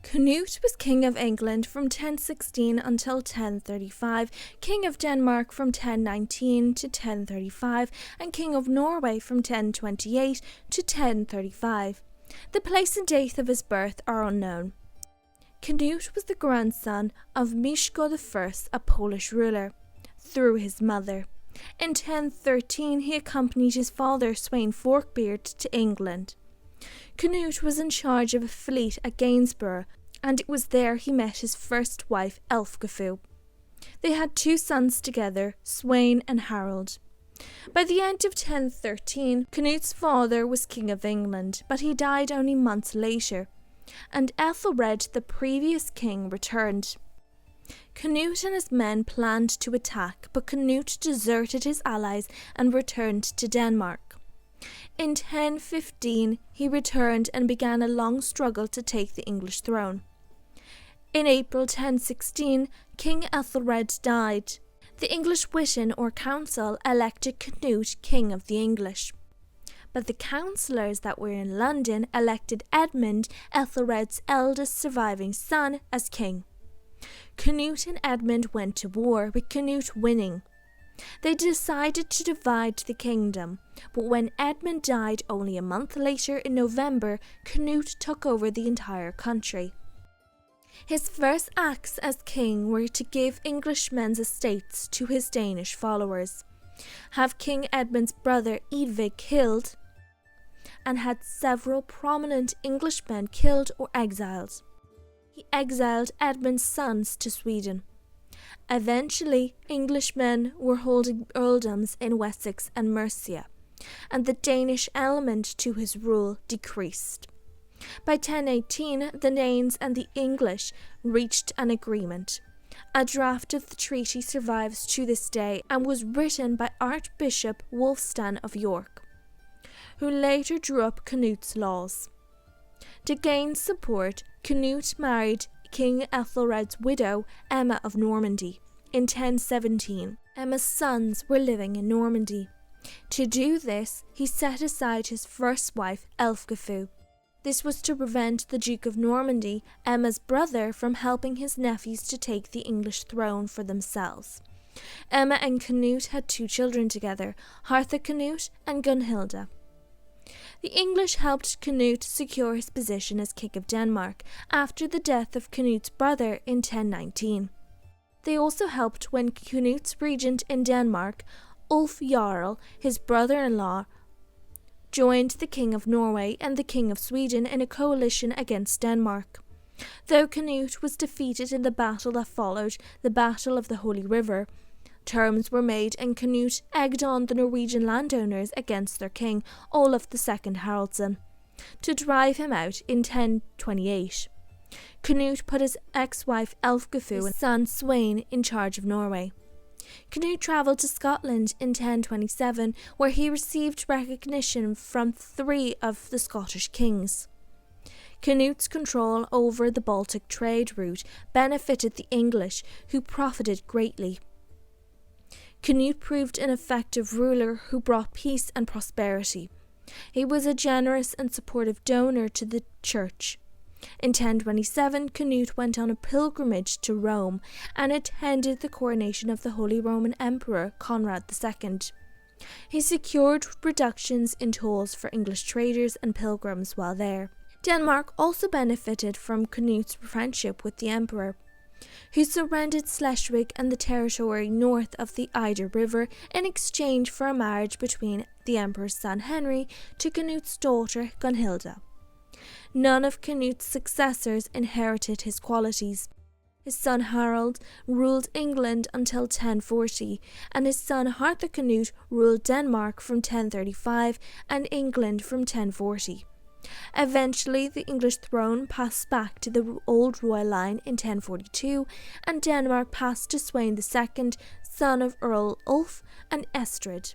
Cnut was King of England from 1016 until 1035, King of Denmark from 1019 to 1035, and King of Norway from 1028 to 1035. The place and date of his birth are unknown. Cnut was the grandson of Mieszko I, a Polish ruler, through his mother. In 1013 he accompanied his father Sweyn Forkbeard to England. Cnut was in charge of a fleet at Gainsborough, and it was there he met his first wife Elfgifu. They had 2 sons together, Sweyn and Harold. By the end of 1013, Cnut's father was King of England, but he died only months later, and Ethelred, the previous king, returned. Cnut and his men planned to attack, but Cnut deserted his allies and returned to Denmark. In 1015 he returned and began a long struggle to take the English throne. In April 1016, King Ethelred died. The English Witan or Council elected Cnut King of the English. But the councillors that were in London elected Edmund, Ethelred's eldest surviving son, as king. Cnut and Edmund went to war, with Cnut winning. They decided to divide the kingdom, but when Edmund died only a month later in November, Cnut took over the entire country. His first acts as king were to give Englishmen's estates to his Danish followers, have King Edmund's brother Edvig killed, and had several prominent Englishmen killed or exiled. He exiled Edmund's sons to Sweden. Eventually, Englishmen were holding earldoms in Wessex and Mercia, and the Danish element to his rule decreased. By 1018, the Danes and the English reached an agreement. A draft of the treaty survives to this day and was written by Archbishop Wulfstan of York, who later drew up Cnut's laws. To gain support, Cnut married King Ethelred's widow, Emma of Normandy, in 1017. Emma's sons were living in Normandy. To do this, he set aside his first wife, Elfgifu. This was to prevent the Duke of Normandy, Emma's brother, from helping his nephews to take the English throne for themselves. Emma and Cnut had 2 children together, Harthacnut and Gunhilda. The English helped Cnut secure his position as King of Denmark after the death of Cnut's brother in 1019. They also helped when Cnut's regent in Denmark, Ulf Jarl, his brother-in-law, joined the King of Norway and the King of Sweden in a coalition against Denmark. Though Cnut was defeated in the battle that followed, the Battle of the Holy River, terms were made and Cnut egged on the Norwegian landowners against their king, Olaf II Haraldsson, to drive him out in 1028. Cnut put his ex-wife Elfgifu and son Sweyn in charge of Norway. Cnut travelled to Scotland in 1027, where he received recognition from 3 of the Scottish kings. Cnut's control over the Baltic trade route benefited the English, who profited greatly. Cnut proved an effective ruler who brought peace and prosperity. He was a generous and supportive donor to the church. In 1027, Cnut went on a pilgrimage to Rome and attended the coronation of the Holy Roman Emperor Conrad II. He secured reductions in tolls for English traders and pilgrims while there. Denmark also benefited from Cnut's friendship with the emperor, who surrendered Schleswig and the territory north of the Eider River in exchange for a marriage between the emperor's son Henry to Cnut's daughter Gunhilda. None of Cnut's successors inherited his qualities. His son Harold ruled England until 1040, and his son Harthacnut ruled Denmark from 1035 and England from 1040. Eventually, the English throne passed back to the old royal line in 1042, and Denmark passed to Sweyn II, son of Earl Ulf and Estrid.